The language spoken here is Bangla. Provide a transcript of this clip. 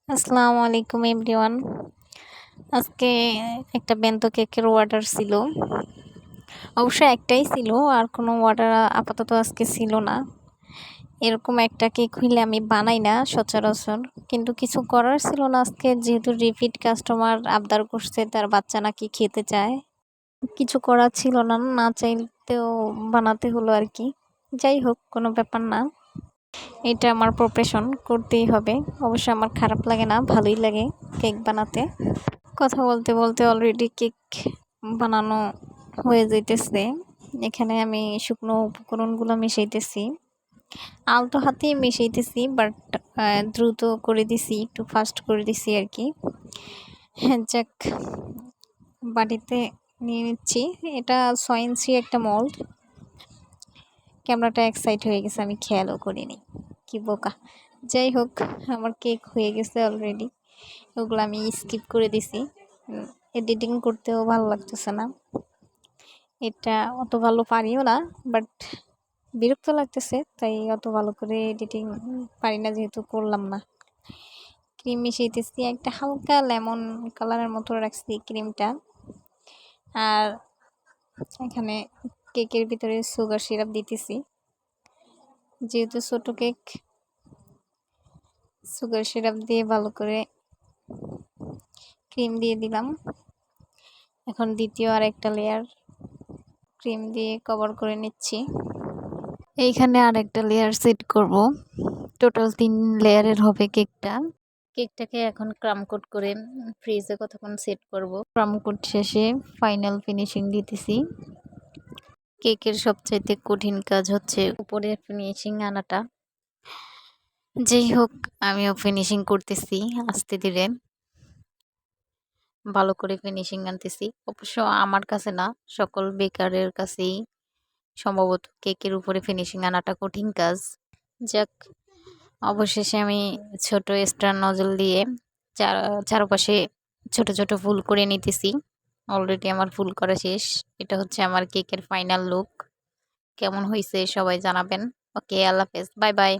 আসসালামু আলাইকুম এভরিওয়ান। আজকে একটা বেন্তো কেকের অর্ডার ছিল। অবশ্য একটাই ছিল, আর কোনো অর্ডার আপাতত আজকে ছিল না। এরকম একটা কেক হইলে আমি বানাই না সচরাচর, কিন্তু কিছু করার ছিল না আজকে, যেহেতু রিপিট কাস্টমার আবদার করছে, তার বাচ্চা নাকি খেতে চায়। কিছু করার ছিল না, না চাইতেও বানাতে হলো আর কি। যাই হোক, কোনো ব্যাপার না, এটা আমার প্রফেশন, করতেই হবে। অবশ্য আমার খারাপ লাগে না, ভালোই লাগে কেক বানাতে। কথা বলতে বলতে অলরেডি কেক বানানো হয়ে যাইতেছে। এখানে আমি শুকনো উপকরণগুলো মিশাইতেছি, আলতো হাতেই মিশাইতেছি, বাট দ্রুত করে দিছি, একটু ফাস্ট করে দিছি আর কি। হ্যাঁ, যাক, বাড়িতে নিয়ে নিচ্ছি। এটা 6 ইঞ্চি একটা মোল্ড। ক্যামেরাটা এক সাইড হয়ে গেছে, আমি খেয়ালও করিনি, কি বোকা। যাই হোক, আমার কেক হয়ে গেছে অলরেডি। ওগুলো আমি স্কিপ করে দিছি, এডিটিং করতেও ভালো লাগতেছে না। এটা অত ভালো পারিও না, বাট বিরক্ত লাগতেছে, তাই অত ভালো করে এডিটিং পারি না, যেহেতু করলাম না। ক্রিম মিশাইতেছি, একটা হালকা লেমন কালারের মতো রাখছি ক্রিমটা। আর এখানে কেকের ভিতরে সুগার সিরাপ দিতেছি, যেহেতু ছোট কেক, সুগার সিরাপ দিয়ে ভালো করে ক্রিম দিয়ে দিলাম। এখন দ্বিতীয় আর একটা লেয়ার ক্রিম দিয়ে কভার করে নিচ্ছি। এইখানে আর একটা লেয়ার সেট করব, টোটাল 3 লেয়ারের হবে কেকটা। কেকটাকে এখন ক্রাম কোট করে ফ্রিজে কতক্ষণ সেট করব। ক্রাম কোট শেষে ফাইনাল ফিনিশিং দিতেছি। কেকের সবচাইতে কঠিন কাজ হচ্ছে উপরে ফিনিশিং আনাটা। যেই হোক, আমিও ফিনিশিং করতেছি আস্তে ধীরে, ভালো করে ফিনিশিং আনতেছি। অবশ্য আমার কাছে না, সকল বেকারের কাছেই সম্ভবত কেকের উপরে ফিনিশিং আনাটা কঠিন কাজ। যাক, অবশেষে আমি ছোট স্টার নজল দিয়ে চারপাশে ছোট ছোট ফুল করে নিতেছি। অলরেডি আমার ফুল করা শেষ। এটা হচ্ছে আমার কেকের ফাইনাল লুক। কেমন হয়েছে সবাই জানাবেন। ওকে, আল্লাহ হাফেজ, বাই বাই।